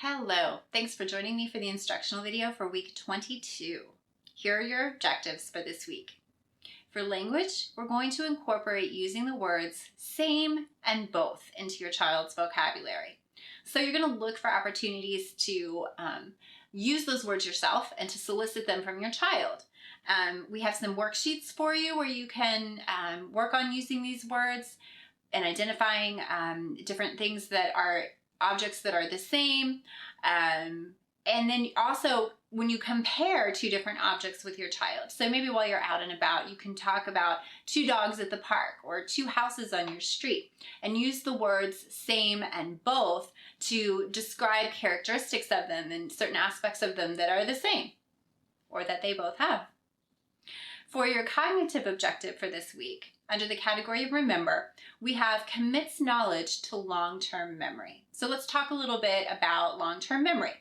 Hello, thanks for joining me for the instructional video for week 22. Here are your objectives for this week. For language, we're going to incorporate using the words same and both into your child's vocabulary. So you're going to look for opportunities to use those words yourself and to solicit them from your child. We have some worksheets for you where you can work on using these words and identifying different things that are objects that are the same. And then also when you compare two different objects with your child. So maybe while you're out and about, you can talk about two dogs at the park or two houses on your street and use the words same and both to describe characteristics of them and certain aspects of them that are the same or that they both have. For your cognitive objective for this week, under the category of remember, we have commits knowledge to long-term memory. So let's talk a little bit about long-term memory.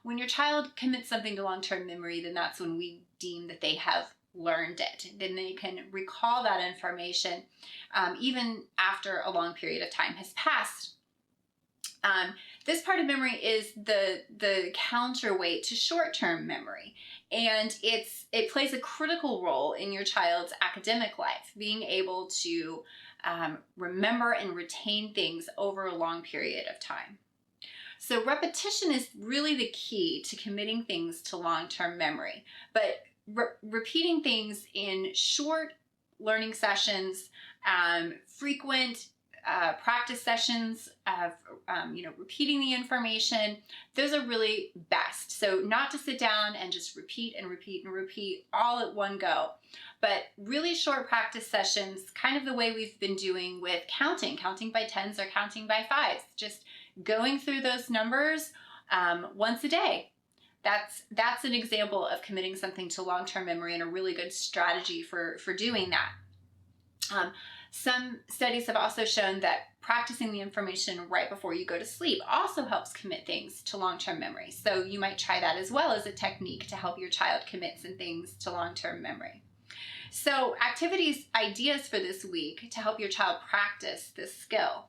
When your child commits something to long-term memory, then that's when we deem that they have learned it. Then they can recall that information even after a long period of time has passed. This part of memory is the counterweight to short-term memory, and it plays a critical role in your child's academic life, being able to remember and retain things over a long period of time. So repetition is really the key to committing things to long-term memory, but repeating things in short learning sessions, frequent practice sessions of repeating the information, those are really best. So not to sit down and just repeat and repeat and repeat all at one go, but really short practice sessions, kind of the way we've been doing with counting by tens or counting by fives, just going through those numbers once a day. That's an example of committing something to long-term memory and a really good strategy for doing that. Some studies have also shown that practicing the information right before you go to sleep also helps commit things to long-term memory. So you might try that as well as a technique to help your child commit some things to long-term memory. So ideas for this week to help your child practice this skill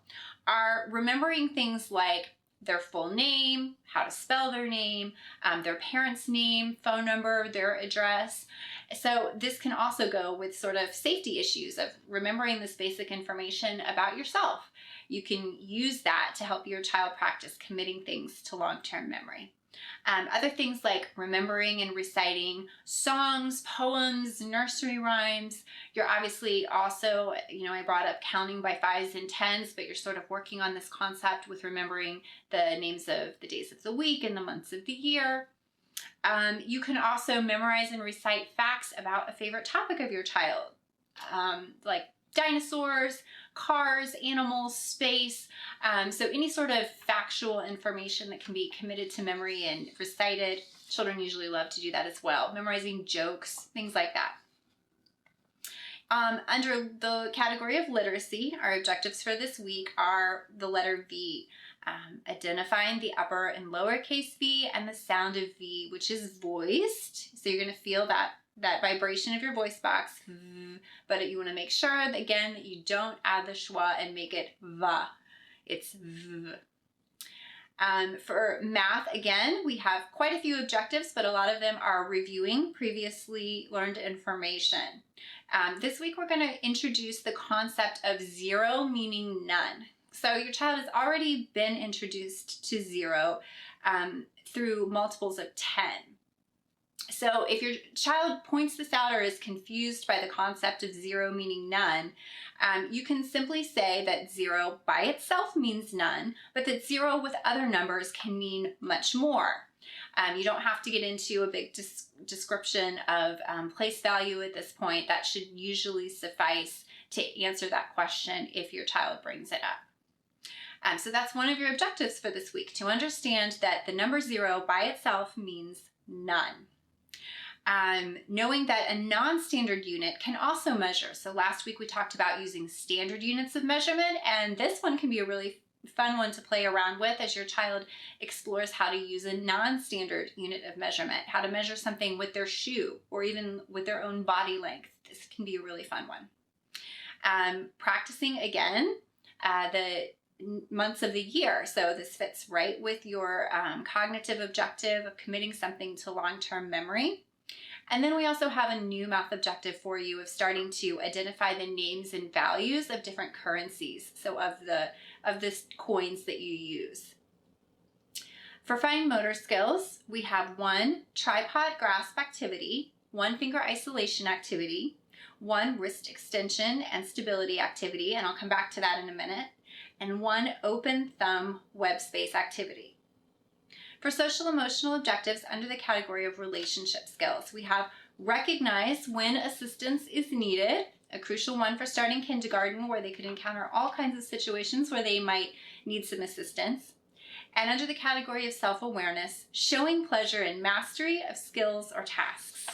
are remembering things like their full name, how to spell their name, their parent's name, phone number, their address. So this can also go with sort of safety issues of remembering this basic information about yourself. You can use that to help your child practice committing things to long-term memory. Other things like remembering and reciting songs, poems, nursery rhymes. You're obviously also, I brought up counting by fives and tens, but you're sort of working on this concept with remembering the names of the days of the week and the months of the year. You can also memorize and recite facts about a favorite topic of your child, like dinosaurs, cars, animals, space. So any sort of factual information that can be committed to memory and recited. Children usually love to do that as well. Memorizing jokes, things like that. Under the category of literacy, our objectives for this week are the letter V. Identifying the upper and lowercase v and the sound of V, which is voiced. So you're going to feel that vibration of your voice box, but you want to make sure that, again, that you don't add the schwa and make it va. It's v. For math, again, we have quite a few objectives, but a lot of them are reviewing previously learned information. This week, we're going to introduce the concept of zero, meaning none. So your child has already been introduced to zero through multiples of 10. So if your child points this out or is confused by the concept of zero meaning none, you can simply say that zero by itself means none, but that zero with other numbers can mean much more. You don't have to get into a big description of place value at this point. That should usually suffice to answer that question if your child brings it up. So that's one of your objectives for this week, to understand that the number zero by itself means none. Knowing that a non-standard unit can also measure. So last week we talked about using standard units of measurement, and this one can be a really fun one to play around with as your child explores how to use a non-standard unit of measurement, how to measure something with their shoe or even with their own body length. This can be a really fun one. Practicing again the months of the year. So this fits right with your cognitive objective of committing something to long-term memory. And then we also have a new math objective for you of starting to identify the names and values of different currencies, so of the coins that you use. For fine motor skills, we have 1 tripod grasp activity, 1 finger isolation activity, 1 wrist extension and stability activity, and I'll come back to that in a minute, and 1 open thumb web space activity. For social emotional objectives under the category of relationship skills, we have recognize when assistance is needed, a crucial one for starting kindergarten where they could encounter all kinds of situations where they might need some assistance. And under the category of self-awareness, showing pleasure in mastery of skills or tasks.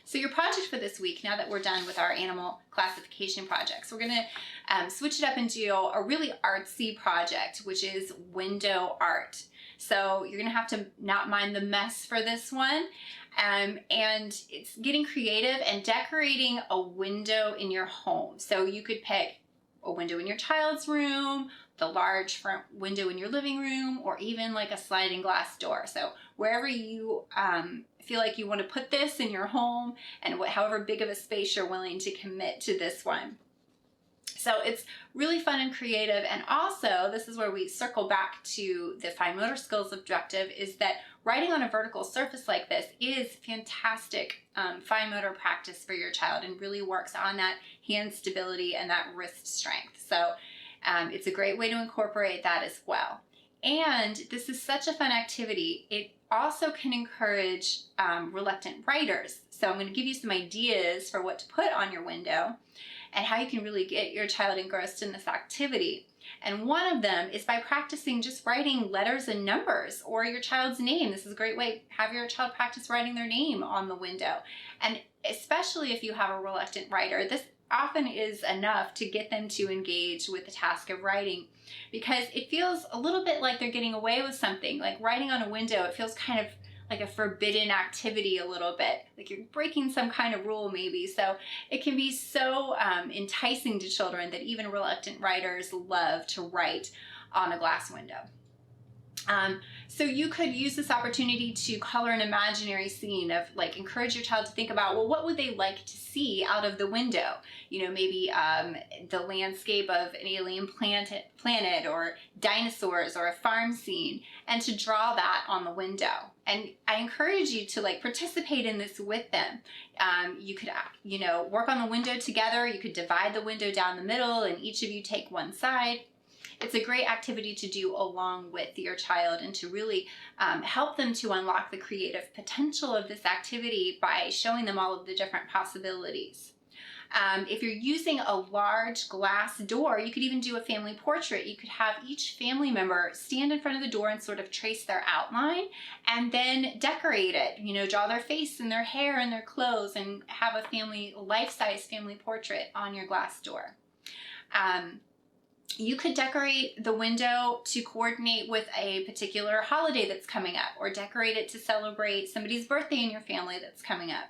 So your project for this week, now that we're done with our animal classification projects, we're going to switch it up and do a really artsy project, which is window art. So you're going to have to not mind the mess for this one. And it's getting creative and decorating a window in your home. So you could pick a window in your child's room, the large front window in your living room, or even like a sliding glass door. So wherever you feel like you want to put this in your home, and however big of a space you're willing to commit to this one. So it's really fun and creative. And also, this is where we circle back to the fine motor skills objective, is that writing on a vertical surface like this is fantastic fine motor practice for your child and really works on that hand stability and that wrist strength. So it's a great way to incorporate that as well. And this is such a fun activity. It also can encourage reluctant writers. So I'm going to give you some ideas for what to put on your window and how you can really get your child engrossed in this activity. And one of them is by practicing just writing letters and numbers or your child's name. This is a great way to have your child practice writing their name on the window. And especially if you have a reluctant writer, this often is enough to get them to engage with the task of writing, because it feels a little bit like they're getting away with something. Like writing on a window, it feels kind of like a forbidden activity a little bit, like you're breaking some kind of rule maybe. So it can be so enticing to children that even reluctant writers love to write on a glass window. So you could use this opportunity to color an imaginary scene of, like, encourage your child to think about, well, what would they like to see out of the window? You know, maybe the landscape of an alien planet or dinosaurs or a farm scene, and to draw that on the window. And I encourage you to participate in this with them. You could, work on the window together. You could divide the window down the middle and each of you take one side. It's a great activity to do along with your child and to really help them to unlock the creative potential of this activity by showing them all of the different possibilities. If you're using a large glass door, you could even do a family portrait. You could have each family member stand in front of the door and sort of trace their outline and then decorate it, draw their face and their hair and their clothes and have a life-size family portrait on your glass door. You could decorate the window to coordinate with a particular holiday that's coming up, or decorate it to celebrate somebody's birthday in your family that's coming up.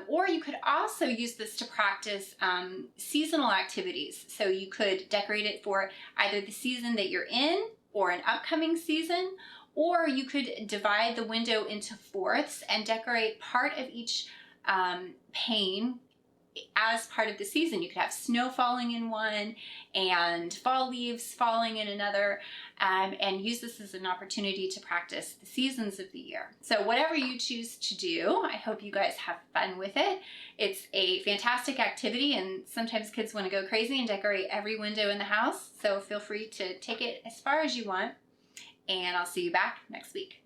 Or you could also use this to practice seasonal activities. So you could decorate it for either the season that you're in or an upcoming season, or you could divide the window into fourths and decorate part of each pane as part of the season. You could have snow falling in one and fall leaves falling in another, and use this as an opportunity to practice the seasons of the year. So whatever you choose to do, I hope you guys have fun with it. It's a fantastic activity, and sometimes kids want to go crazy and decorate every window in the house. So feel free to take it as far as you want, and I'll see you back next week.